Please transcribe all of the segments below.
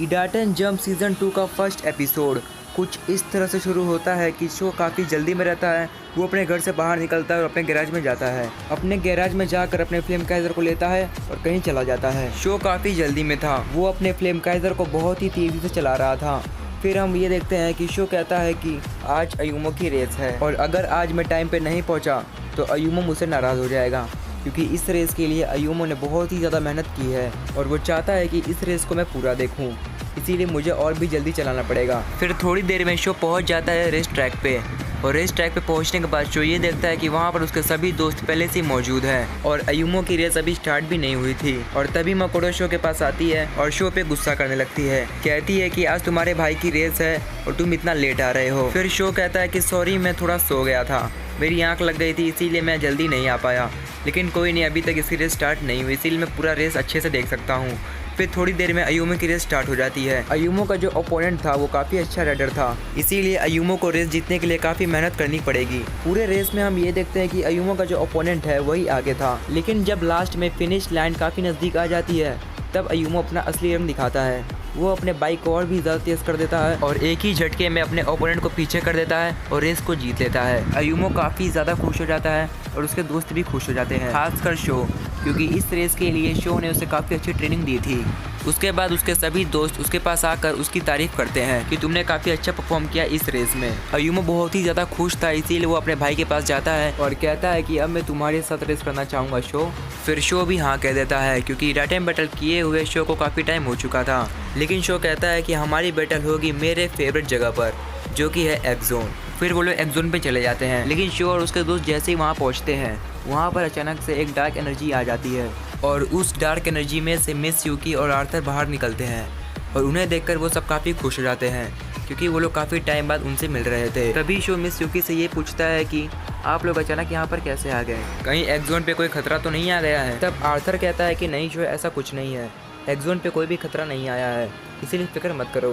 इडाटन jump season 2 का first episode कुछ इस तरह से शुरू होता है कि शो काफ़ी जल्दी में रहता है। वो अपने घर से बाहर निकलता है और अपने गैराज में जाता है। अपने गैराज में जाकर अपने फ्लेम काइजर को लेता है और कहीं चला जाता है। शो काफ़ी जल्दी में था। वो अपने फ्लेम काइजर को बहुत ही तेज़ी से चला रहा था। फिर हम ये देखते हैं कि शो कहता है कि आज अयूमो की रेस है और अगर आज मैं टाइम पे नहीं पहुंचा तो अयूमो मुझसे नाराज़ हो जाएगा, क्योंकि इस रेस के लिए अयूमो ने बहुत ही ज़्यादा मेहनत की है और वो चाहता है कि इस रेस को मैं पूरा देखूं, इसीलिए मुझे और भी जल्दी चलाना पड़ेगा। फिर थोड़ी देर में शो पहुंच जाता है रेस ट्रैक पे और रेस ट्रैक पे पहुंचने के बाद शो ये देखता है कि वहाँ पर उसके सभी दोस्त पहले से मौजूद हैं और अयूमो की रेस अभी स्टार्ट भी नहीं हुई थी। और तभी मकोटो शो के पास आती है और शो पे गुस्सा करने लगती है। कहती है कि आज तुम्हारे भाई की रेस है और तुम इतना लेट आ रहे हो। फिर शो कहता है कि सॉरी, मैं थोड़ा सो गया था, मेरी आँख लग गई थी, इसीलिए मैं जल्दी नहीं आ पाया। लेकिन कोई नहीं, अभी तक इसकी रेस स्टार्ट नहीं हुई, इसीलिए मैं पूरा रेस अच्छे से देख सकता हूँ। फिर थोड़ी देर में अयूमो की रेस स्टार्ट हो जाती है। अयूमो का जो ओपोनेंट था वो काफ़ी अच्छा राइडर था, इसीलिए अयूमो को रेस जीतने के लिए काफ़ी मेहनत करनी पड़ेगी। पूरे रेस में हम ये देखते हैं कि अयूमो का जो ओपोनेंट है वही आगे था, लेकिन जब लास्ट में फिनिश लाइन काफ़ी नज़दीक आ जाती है तब अयूमो अपना असली रंग दिखाता है। वो अपने बाइक को और भी ज़्यादा तेज़ कर देता है और एक ही झटके में अपने ओपोनेंट को पीछे कर देता है और रेस को जीत लेता है। अयूमो काफ़ी ज़्यादा खुश हो जाता है और उसके दोस्त भी खुश हो जाते हैं, खासकर शो, क्योंकि इस रेस के लिए शो ने उसे काफ़ी अच्छी ट्रेनिंग दी थी। उसके बाद उसके सभी दोस्त उसके पास आकर उसकी तारीफ़ करते हैं कि तुमने काफ़ी अच्छा परफॉर्म किया इस रेस में। अयूमो बहुत ही ज़्यादा खुश था, इसीलिए वो अपने भाई के पास जाता है और कहता है कि अब मैं तुम्हारे साथ रेस करना चाहूँगा शो। फिर शो भी हाँ कह देता है, क्योंकि इडाटन बैटल किए हुए शो को काफ़ी टाइम हो चुका था। लेकिन शो कहता है कि हमारी बैटल होगी मेरे फेवरेट जगह पर, जो कि है एक्स जोन। फिर वो लोग एक्स जोन पे चले जाते हैं, लेकिन शो और उसके दोस्त जैसे ही वहाँ पहुँचते हैं वहाँ पर अचानक से एक डार्क एनर्जी आ जाती है और उस डार्क एनर्जी में से मिस यूकी और आर्थर बाहर निकलते हैं और उन्हें देखकर वो सब काफ़ी खुश हो जाते हैं, क्योंकि वो लोग काफ़ी टाइम बाद उनसे मिल रहे थे। तभी शो मिस यूकी से ये पूछता है कि आप लोग अचानक यहाँ पर कैसे आ गए, कहीं एक्स जोन पे कोई खतरा तो नहीं आ गया है। तब आर्थर कहता है कि नहीं शो, ऐसा कुछ नहीं है, एक्स जोन पे कोई भी खतरा नहीं आया है, इसीलिए फिक्र मत करो।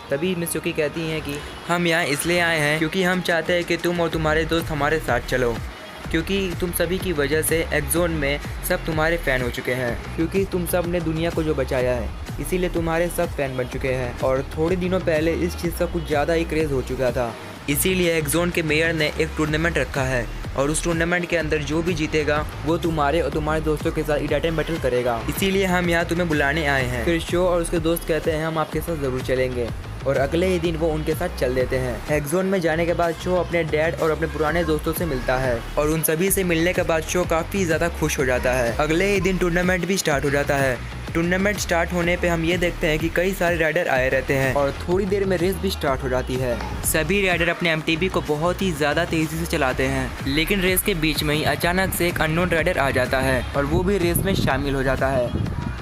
तभी मिस यूकी कहती हैं कि हम यहाँ इसलिए आए हैं क्योंकि हम चाहते हैं कि तुम और तुम्हारे दोस्त हमारे साथ चलो, क्योंकि तुम सभी की वजह से एक्स जोन में सब तुम्हारे फ़ैन हो चुके हैं, क्योंकि तुम सब ने दुनिया को जो बचाया है इसीलिए तुम्हारे सब फ़ैन बन चुके हैं। और थोड़े दिनों पहले इस चीज़ का कुछ ज़्यादा ही क्रेज़ हो चुका था, इसीलिए एक्स जोन के मेयर ने एक टूर्नामेंट रखा है और उस टूर्नामेंट के अंदर जो भी जीतेगा वो तुम्हारे और तुम्हारे दोस्तों के साथ इडाटन बैटल करेगा, इसीलिए हम यहाँ तुम्हें बुलाने आए हैं। फिर शो और उसके दोस्त कहते हैं हम आपके साथ ज़रूर चलेंगे और अगले ही दिन वो उनके साथ चल देते हैं। एक्स जोन में जाने के बाद शो अपने डैड और अपने पुराने दोस्तों से मिलता है और उन सभी से मिलने के बाद शो काफ़ी ज़्यादा खुश हो जाता है। अगले ही दिन टूर्नामेंट भी स्टार्ट हो जाता है। टूर्नामेंट स्टार्ट होने पे हम ये देखते हैं कि कई सारे राइडर आए रहते हैं और थोड़ी देर में रेस भी स्टार्ट हो जाती है। सभी राइडर अपने एमटीबी को बहुत ही ज़्यादा तेज़ी से चलाते हैं, लेकिन रेस के बीच में ही अचानक से एक अननोन राइडर आ जाता है और वो भी रेस में शामिल हो जाता है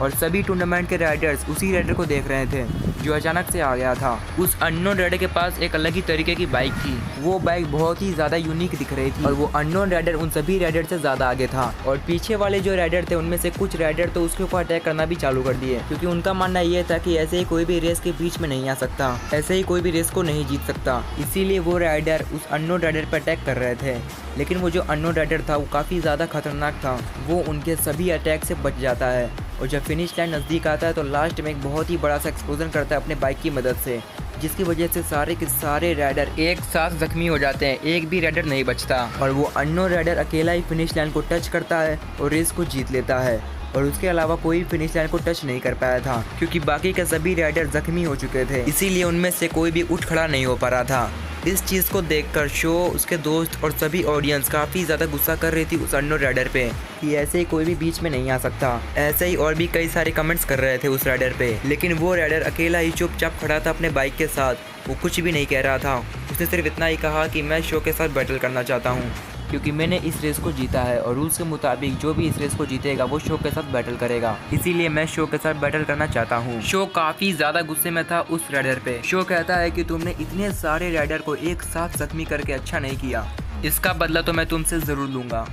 और सभी टूर्नामेंट के राइडर्स उसी राइडर को देख रहे थे जो अचानक से आ गया था। उस अननोन राइडर के पास एक अलग ही तरीके की बाइक थी। वो बाइक बहुत ही ज़्यादा यूनिक दिख रही थी और वो अननोन राइडर उन सभी राइडर से ज़्यादा आगे था और पीछे वाले जो राइडर थे उनमें से कुछ राइडर तो उसके ऊपर अटैक करना भी चालू कर दिए, क्योंकि उनका मानना ये था कि ऐसे ही कोई भी रेस के बीच में नहीं आ सकता, ऐसे ही कोई भी रेस को नहीं जीत सकता। इसीलिए वो राइडर उस अननोन राइडर पर अटैक कर रहे थे, लेकिन वो जो अननोन राइडर था वो काफ़ी ज़्यादा खतरनाक था। वो उनके सभी अटैक से बच जाता है और जब फिनिश लाइन नज़दीक आता है तो लास्ट में एक बहुत ही बड़ा सा एक्सप्लोजन करता है अपने बाइक की मदद से, जिसकी वजह से सारे के सारे राइडर एक साथ जख्मी हो जाते हैं, एक भी राइडर नहीं बचता और वो अननोन राइडर अकेला ही फिनिश लाइन को टच करता है और रेस को जीत लेता है। और उसके अलावा कोई फिनिश लाइन को टच नहीं कर पाया था, क्योंकि बाकी के सभी राइडर जख्मी हो चुके थे, इसीलिए उनमें से कोई भी उठ खड़ा नहीं हो पा रहा था। इस चीज़ को देखकर शो, उसके दोस्त और सभी ऑडियंस काफ़ी ज़्यादा गुस्सा कर रही थी उस अननोन राइडर पे कि ऐसे ही कोई भी बीच में नहीं आ सकता। ऐसे ही और भी कई सारे कमेंट्स कर रहे थे उस राइडर पे, लेकिन वो राइडर अकेला ही चुपचाप खड़ा था अपने बाइक के साथ, वो कुछ भी नहीं कह रहा था। उसने सिर्फ इतना ही कहा कि मैं शो के साथ बैटल करना चाहता हूँ, क्योंकि मैंने इस रेस को जीता है और रूल्स के मुताबिक जो भी इस रेस को जीतेगा वो शो के साथ बैटल करेगा, इसीलिए मैं शो के साथ बैटल करना चाहता हूँ। शो काफ़ी ज़्यादा गुस्से में था उस राइडर पे। शो कहता है कि तुमने इतने सारे राइडर को एक साथ जख्मी करके अच्छा नहीं किया, इसका बदला तो मैं तुमसे ज़रूर लूँगा।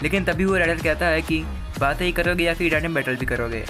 लेकिन तभी वो राइडर कहता है कि बातें ही करोगे या फिर इडाटन बैटल भी करोगे।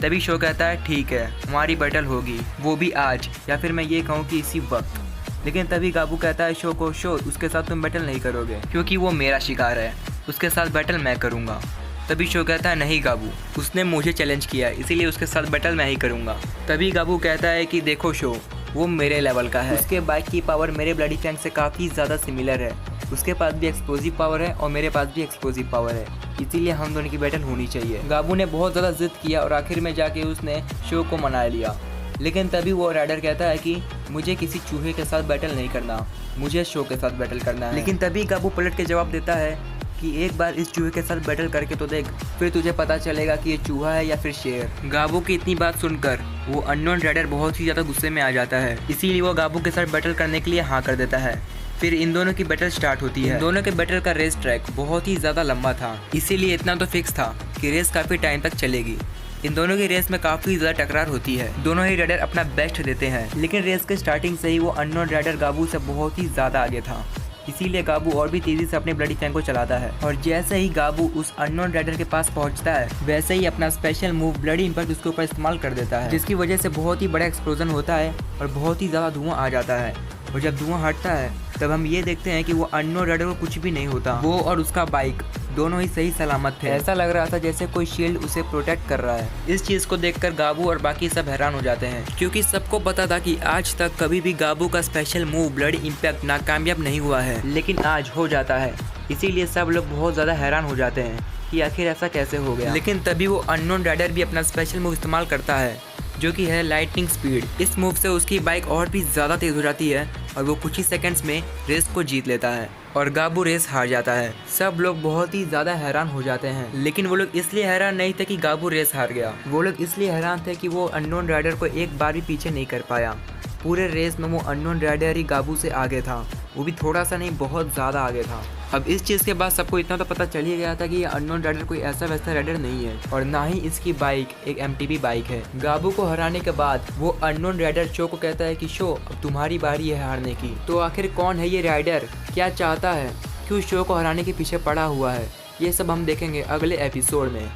तभी शो कहता है ठीक है, हमारी बैटल होगी, वो भी आज, या फिर मैं ये कहूँ कि इसी वक्त। लेकिन तभी गाबू कहता है शो को, शो उसके साथ तुम बैटल नहीं करोगे क्योंकि वो मेरा शिकार है, उसके साथ बैटल मैं करूँगा। तभी शो कहता है नहीं गाबू, उसने मुझे चैलेंज किया इसीलिए उसके साथ बैटल मैं ही करूँगा। तभी गाबू कहता है कि देखो शो, वो मेरे लेवल का है, उसके बाइक की पावर मेरे ब्लडी फैंग से काफ़ी ज़्यादा सिमिलर है, उसके पास भी एक्सप्लोजिव पावर है और मेरे पास भी एक्सप्लोजिव पावर है, इसीलिए हम दोनों की बैटल होनी चाहिए। गाबू ने बहुत ज़्यादा जिद किया और आखिर में जाके उसने शो को मना लिया। लेकिन तभी वो राइडर कहता है कि मुझे किसी चूहे के साथ बैटल नहीं करना, मुझे शो के साथ बैटल करना है। लेकिन तभी गाबू पलट के जवाब देता है कि एक बार इस चूहे के साथ बैटल करके तो देख, फिर तुझे पता चलेगा कि ये चूहा है या फिर शेर। गाबू की इतनी बात सुनकर वो अननोन राइडर बहुत ही ज़्यादा गुस्से में आ जाता है, इसीलिए वो गाबू के साथ बैटल करने के लिए हाँ कर देता है। फिर इन दोनों की बैटल स्टार्ट होती है। इन दोनों के बैटल का रेस ट्रैक बहुत ही ज़्यादा लंबा था, इसीलिए इतना तो फिक्स था कि रेस काफ़ी टाइम तक चलेगी। इन दोनों की रेस में काफ़ी ज़्यादा टकरार होती है, दोनों ही राइडर अपना बेस्ट देते हैं, लेकिन रेस के स्टार्टिंग से ही वो अननोन राइडर गाबू से बहुत ही ज़्यादा आगे था, इसीलिए गाबू और भी तेज़ी से अपने ब्लडी फैंग को चलाता है। और जैसे ही गाबू उस अननोन राइडर के पास पहुंचता है, वैसे ही अपना स्पेशल मूव ब्लडी इंपैक्ट उसके ऊपर इस्तेमाल कर देता है, जिसकी वजह से बहुत ही बड़ा एक्सप्लोजन होता है और बहुत ही ज़्यादा धुआं आ जाता है। और जब धुआं हटता है तब हम ये देखते हैं कि वो अननोन राइडर को कुछ भी नहीं होता, वो और उसका बाइक दोनों ही सही सलामत थे। ऐसा लग रहा था जैसे कोई शील्ड उसे प्रोटेक्ट कर रहा है। इस चीज़ को देखकर गाबू और बाकी सब हैरान हो जाते हैं, क्योंकि सबको पता था कि आज तक कभी भी गाबू का स्पेशल मूव ब्लडी इंपैक्ट नाकामयाब नहीं हुआ है, लेकिन आज हो जाता है। इसीलिए सब लोग बहुत ज़्यादा हैरान हो जाते हैं कि आखिर ऐसा कैसे हो गया। लेकिन तभी वो अननोन राइडर भी अपना स्पेशल मूव इस्तेमाल करता है, जो कि है लाइटनिंग स्पीड। इस मूव से उसकी बाइक और भी ज़्यादा तेज़ हो जाती है और वो कुछ ही सेकंड्स में रेस को जीत लेता है और गाबू रेस हार जाता है। सब लोग बहुत ही ज़्यादा हैरान हो जाते हैं, लेकिन वो लोग इसलिए हैरान नहीं थे कि गाबू रेस हार गया, वो लोग इसलिए हैरान थे कि वो अननोन राइडर को एक बार भी पीछे नहीं कर पाया। पूरे रेस में वो अननोन राइडर ही गाबू से आगे था, वो भी थोड़ा सा नहीं, बहुत ज़्यादा आगे था। अब इस चीज़ के बाद सबको इतना तो पता चल ही गया था कि ये अननोन राइडर कोई ऐसा वैसा राइडर नहीं है और ना ही इसकी बाइक एक MTB बाइक है। गाबू को हराने के बाद वो अननोन राइडर शो को कहता है कि शो, अब तुम्हारी बारी है हारने की। तो आखिर कौन है ये राइडर, क्या चाहता है, क्यों शो को हराने के पीछे पड़ा हुआ है, ये सब हम देखेंगे अगले एपिसोड में।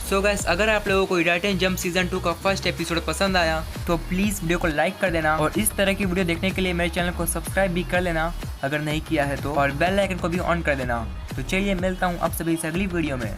सो गाइस, अगर आप लोगों को हिडाटन जंप सीजन 2 का फर्स्ट एपिसोड पसंद आया तो प्लीज़ वीडियो को लाइक कर देना और इस तरह की वीडियो देखने के लिए मेरे चैनल को सब्सक्राइब भी कर लेना अगर नहीं किया है तो, और बेल आइकन को भी ऑन कर देना। तो चलिए मिलता हूँ आप सभी से अगली वीडियो में।